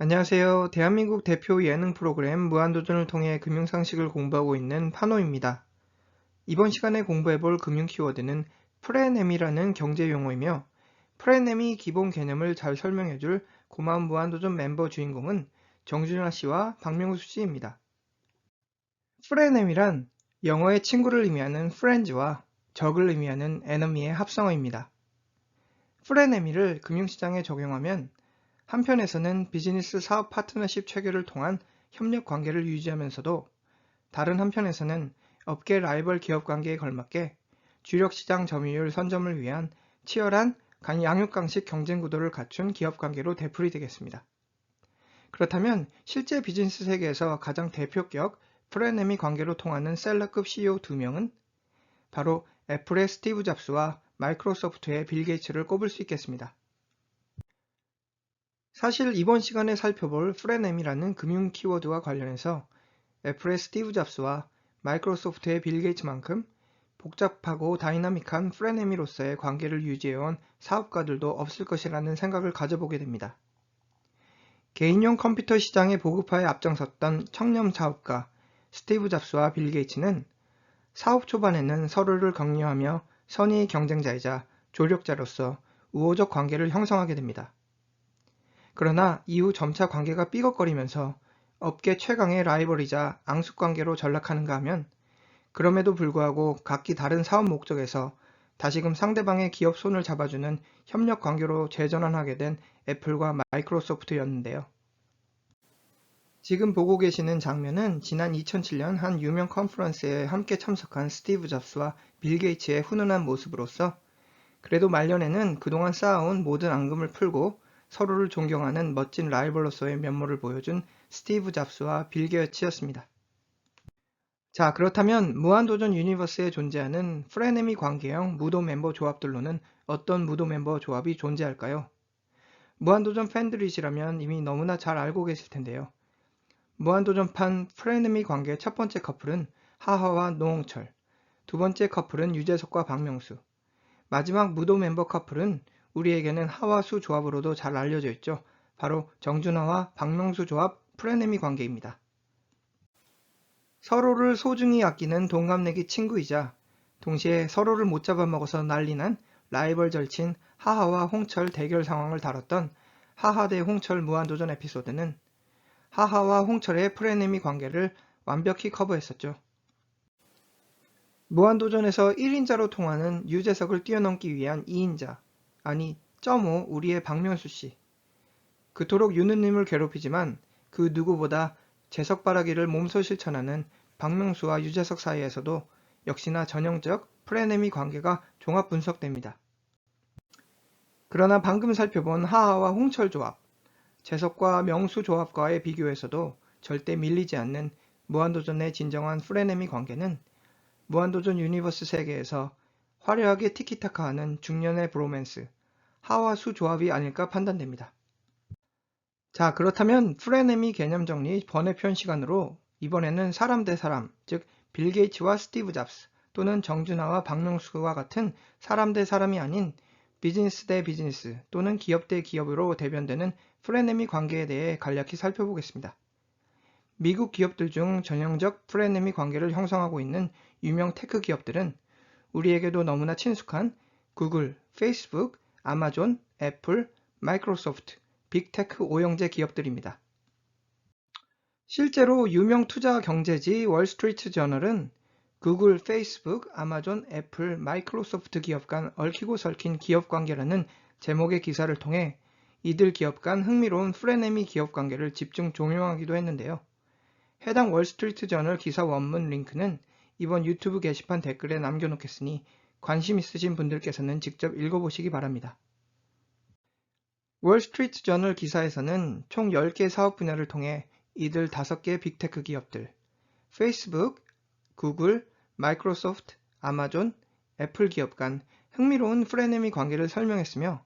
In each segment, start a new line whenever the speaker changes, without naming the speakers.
안녕하세요. 대한민국 대표 예능 프로그램 무한도전을 통해 금융상식을 공부하고 있는 파노입니다. 이번 시간에 공부해볼 금융 키워드는 프레넴이라는 경제 용어이며 프레넴이 기본 개념을 잘 설명해줄 고마운 무한도전 멤버 주인공은 정준하 씨와 박명수 씨입니다. 프레넴이란 영어의 친구를 의미하는 friends와 적을 의미하는 enemy의 합성어입니다. 프레네미를 금융시장에 적용하면 한편에서는 비즈니스 사업 파트너십 체결을 통한 협력 관계를 유지하면서도 다른 한편에서는 업계 라이벌 기업 관계에 걸맞게 주력 시장 점유율 선점을 위한 치열한 양육강식 경쟁 구도를 갖춘 기업 관계로 되풀이 되겠습니다. 그렇다면 실제 비즈니스 세계에서 가장 대표격 프레네미 관계로 통하는 셀러급 CEO 2명은 바로 애플의 스티브 잡스와 마이크로소프트의 빌 게이츠를 꼽을 수 있겠습니다. 사실 이번 시간에 살펴볼 프레넴이라는 금융 키워드와 관련해서 애플의 스티브 잡스와 마이크로소프트의 빌 게이츠만큼 복잡하고 다이나믹한 프레넴이로서의 관계를 유지해온 사업가들도 없을 것이라는 생각을 가져보게 됩니다. 개인용 컴퓨터 시장의 보급화에 앞장섰던 청렴 사업가 스티브 잡스와 빌 게이츠는 사업 초반에는 서로를 격려하며 선의의 경쟁자이자 조력자로서 우호적 관계를 형성하게 됩니다. 그러나 이후 점차 관계가 삐걱거리면서 업계 최강의 라이벌이자 앙숙관계로 전락하는가 하면 그럼에도 불구하고 각기 다른 사업 목적에서 다시금 상대방의 기업 손을 잡아주는 협력 관계로 재전환하게 된 애플과 마이크로소프트였는데요. 지금 보고 계시는 장면은 지난 2007년 한 유명 컨퍼런스에 함께 참석한 스티브 잡스와 빌 게이츠의 훈훈한 모습으로서 그래도 말년에는 그동안 쌓아온 모든 앙금을 풀고 서로를 존경하는 멋진 라이벌로서의 면모를 보여준 스티브 잡스와 빌 게이츠였습니다. 자, 그렇다면 무한도전 유니버스에 존재하는 프레네미 관계형 무도 멤버 조합들로는 어떤 무도 멤버 조합이 존재할까요? 무한도전 팬들이시라면 이미 너무나 잘 알고 계실 텐데요. 무한도전판 프레네미 관계의 첫 번째 커플은 하하와 노홍철, 두 번째 커플은 유재석과 박명수, 마지막 무도 멤버 커플은 우리에게는 하와수 조합으로도 잘 알려져 있죠. 바로 정준하와 박명수 조합 프레네미 관계입니다. 서로를 소중히 아끼는 동갑내기 친구이자 동시에 서로를 못 잡아먹어서 난리난 라이벌 절친 하하와 홍철 대결 상황을 다뤘던 하하 대 홍철 무한도전 에피소드는 하하와 홍철의 프레네미 관계를 완벽히 커버했었죠. 무한도전에서 1인자로 통하는 유재석을 뛰어넘기 위한 2인자, 아니 0.5 우리의 박명수 씨. 그토록 유느님을 괴롭히지만 그 누구보다 재석바라기를 몸소 실천하는 박명수와 유재석 사이에서도 역시나 전형적 프레네미 관계가 종합 분석됩니다. 그러나 방금 살펴본 하하와 홍철 조합, 재석과 명수 조합과의 비교에서도 절대 밀리지 않는 무한도전의 진정한 프레네미 관계는 무한도전 유니버스 세계에서 화려하게 티키타카하는 중년의 브로맨스, 하와 수 조합이 아닐까 판단됩니다. 자, 그렇다면 프레네미 개념 정리 번외편 시간으로 이번에는 사람 대 사람, 즉 빌 게이츠와 스티브 잡스 또는 정준하와 박명수와 같은 사람 대 사람이 아닌 비즈니스 대 비즈니스 또는 기업 대 기업으로 대변되는 프레네미 관계에 대해 간략히 살펴보겠습니다. 미국 기업들 중 전형적 프레네미 관계를 형성하고 있는 유명 테크 기업들은 우리에게도 너무나 친숙한 구글, 페이스북, 아마존, 애플, 마이크로소프트, 빅테크 오형제 기업들입니다. 실제로 유명 투자 경제지 월스트리트 저널은 구글, 페이스북, 아마존, 애플, 마이크로소프트 기업 간 얽히고 설킨 기업 관계라는 제목의 기사를 통해 이들 기업 간 흥미로운 프레네미 기업 관계를 집중 종용하기도 했는데요. 해당 월스트리트 저널 기사 원문 링크는 이번 유튜브 게시판 댓글에 남겨놓겠으니 관심 있으신 분들께서는 직접 읽어보시기 바랍니다. 월스트리트 저널 기사에서는 총 10개 사업 분야를 통해 이들 5개 빅테크 기업들, 페이스북, 구글, 마이크로소프트, 아마존, 애플 기업 간 흥미로운 프레네미 관계를 설명했으며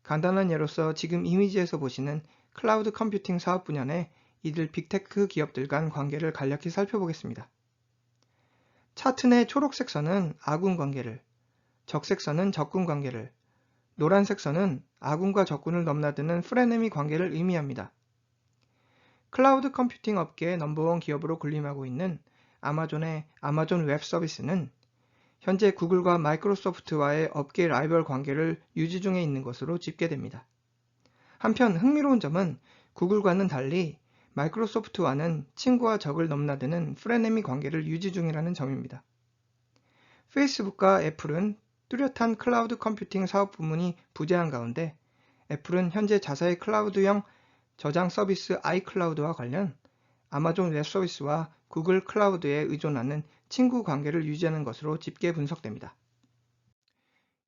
간단한 예로서 지금 이미지에서 보시는 클라우드 컴퓨팅 사업 분야 내 이들 빅테크 기업들 간 관계를 간략히 살펴보겠습니다. 차트 내 초록색 선은 아군 관계를, 적색 선은 적군 관계를, 노란색 선은 아군과 적군을 넘나드는 프레네미 관계를 의미합니다. 클라우드 컴퓨팅 업계의 넘버원 기업으로 군림하고 있는 아마존의 아마존 웹 서비스는 현재 구글과 마이크로소프트와의 업계 라이벌 관계를 유지 중에 있는 것으로 집계됩니다. 한편 흥미로운 점은 구글과는 달리 마이크로소프트와는 친구와 적을 넘나드는 프레네미 관계를 유지 중이라는 점입니다. 페이스북과 애플은 뚜렷한 클라우드 컴퓨팅 사업 부문이 부재한 가운데 애플은 현재 자사의 클라우드형 저장 서비스 아이클라우드와 관련 아마존 웹 서비스와 구글 클라우드에 의존하는 친구 관계를 유지하는 것으로 집계 분석됩니다.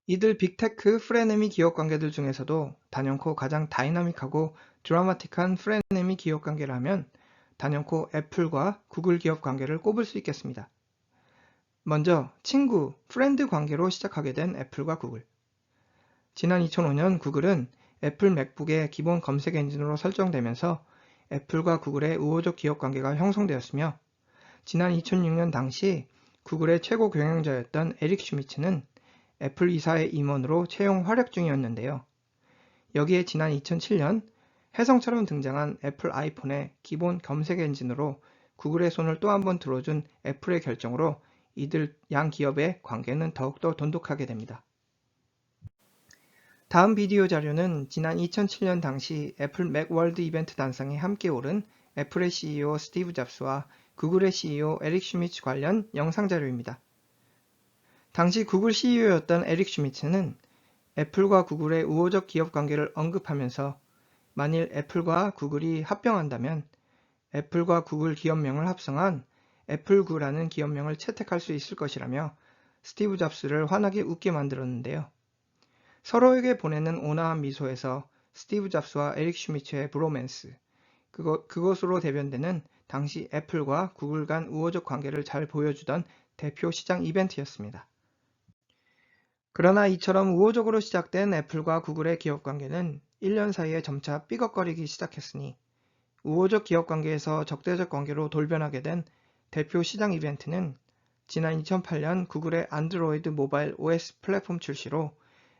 이들 빅테크 프레네미 기업 관계들 중에서도 단연코 가장 다이나믹하고 드라마틱한 프레네미 기업 관계를 하면 단연코 애플과 구글 기업 관계를 꼽을 수 있겠습니다. 먼저 친구, 프렌드 관계로 시작하게 된 애플과 구글. 지난 2005년 구글은 애플 맥북의 기본 검색 엔진으로 설정되면서 애플과 구글의 우호적 기업 관계가 형성되었으며 지난 2006년 당시 구글의 최고 경영자였던 에릭 슈미츠는 애플 이사의 임원으로 채용 활약 중이었는데요. 여기에 지난 2007년 혜성처럼 등장한 애플 아이폰의 기본 검색 엔진으로 구글의 손을 또 한 번 들어준 애플의 결정으로 이들 양 기업의 관계는 더욱더 돈독하게 됩니다. 다음 비디오 자료는 지난 2007년 당시 애플 맥월드 이벤트 단상에 함께 오른 애플의 CEO 스티브 잡스와 구글의 CEO 에릭 슈미츠 관련 영상 자료입니다. 당시 구글 CEO였던 에릭 슈미츠는 애플과 구글의 우호적 기업 관계를 언급하면서 만일 애플과 구글이 합병한다면 애플과 구글 기업명을 합성한 애플구라는 기업명을 채택할 수 있을 것이라며 스티브 잡스를 환하게 웃게 만들었는데요. 서로에게 보내는 온화한 미소에서 스티브 잡스와 에릭 슈미츠의 브로맨스, 그것으로 대변되는 당시 애플과 구글 간 우호적 관계를 잘 보여주던 대표 시장 이벤트였습니다. 그러나 이처럼 우호적으로 시작된 애플과 구글의 기업 관계는 1년 사이에 점차 삐걱거리기 시작했으니 우호적 기업 관계에서 적대적 관계로 돌변하게 된 대표 시장 이벤트는 지난 2008년 구글의 안드로이드 모바일 OS 플랫폼 출시로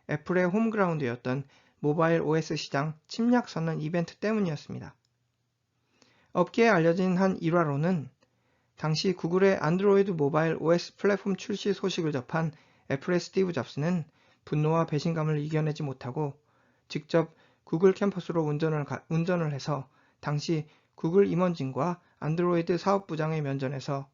애플의 홈그라운드였던 모바일 OS 시장 침략 선언 이벤트 때문이었습니다. 업계에 알려진 한 일화로는 당시 구글의 안드로이드 모바일 OS 플랫폼 출시 소식을 접한 애플의 스티브 잡스는 분노와 배신감을 이겨내지 못하고 직접 구글 캠퍼스로 운전을 해서 당시 구글 임원진과 안드로이드 사업부장의 면전에서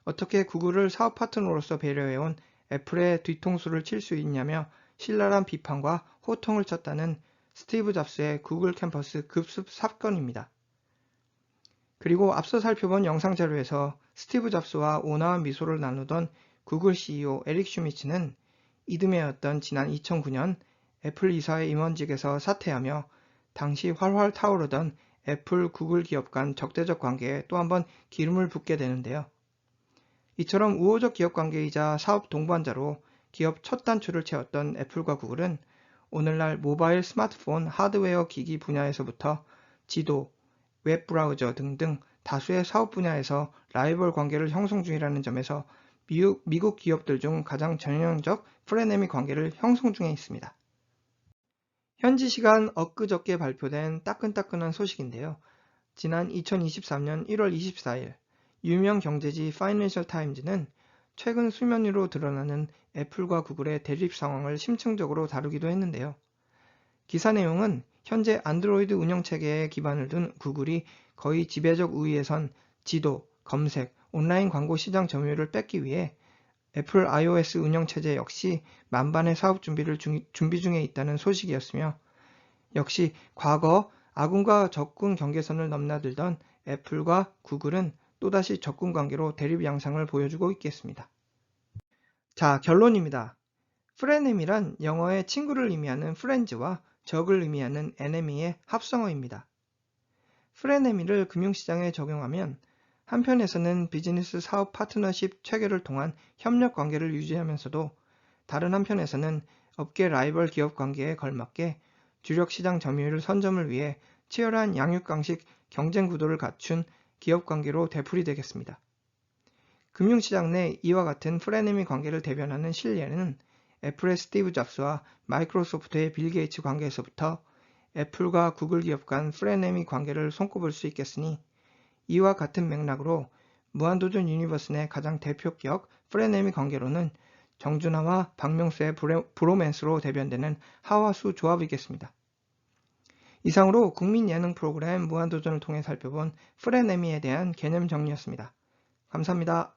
어떻게 구글을 사업 파트너로서 배려해온 애플의 뒤통수를 칠 수 있냐며 신랄한 비판과 호통을 쳤다는 스티브 잡스의 구글 캠퍼스 급습 사건입니다. 그리고 앞서 살펴본 영상 자료에서 스티브 잡스와 온화한 미소를 나누던 구글 CEO 에릭 슈미츠는 이듬해였던 지난 2009년 애플 이사의 임원직에서 사퇴하며 당시 활활 타오르던 애플, 구글 기업 간 적대적 관계에 또 한 번 기름을 붓게 되는데요. 이처럼 우호적 기업 관계이자 사업 동반자로 기업 첫 단추를 채웠던 애플과 구글은 오늘날 모바일 스마트폰 하드웨어 기기 분야에서부터 지도, 웹브라우저 등등 다수의 사업 분야에서 라이벌 관계를 형성 중이라는 점에서 미국 기업들 중 가장 전형적 프레네미 관계를 형성 중에 있습니다. 현지 시간 엊그저께 발표된 따끈따끈한 소식인데요. 지난 2023년 1월 24일 유명 경제지 파이낸셜 타임즈는 최근 수면 위로 드러나는 애플과 구글의 대립 상황을 심층적으로 다루기도 했는데요. 기사 내용은 현재 안드로이드 운영체계에 기반을 둔 구글이 거의 지배적 우위에 선 지도, 검색, 온라인 광고 시장 점유율을 뺏기 위해 애플 iOS 운영체제 역시 만반의 사업 준비 중에 있다는 소식이었으며 역시 과거 아군과 적군 경계선을 넘나들던 애플과 구글은 또다시 적군 관계로 대립 양상을 보여주고 있겠습니다. 자, 결론입니다. 프레넴이란 영어의 친구를 의미하는 friends와 적을 의미하는 enemy의 합성어입니다. 프레네미를 금융시장에 적용하면 한편에서는 비즈니스 사업 파트너십 체계를 통한 협력 관계를 유지하면서도 다른 한편에서는 업계 라이벌 기업 관계에 걸맞게 주력 시장 점유율 선점을 위해 치열한 양육강식 경쟁 구도를 갖춘 기업 관계로 되풀이되겠습니다. 금융시장 내 이와 같은 프레네미 관계를 대변하는 실례는 애플의 스티브 잡스와 마이크로소프트의 빌 게이츠 관계에서부터 애플과 구글 기업 간 프레네미 관계를 손꼽을 수 있겠으니 이와 같은 맥락으로 무한도전 유니버스 내 가장 대표격 프레네미 관계로는 정준하와 박명수의 브로맨스로 대변되는 하와수 조합이겠습니다. 이상으로 국민 예능 프로그램 무한도전을 통해 살펴본 프레네미에 대한 개념 정리였습니다. 감사합니다.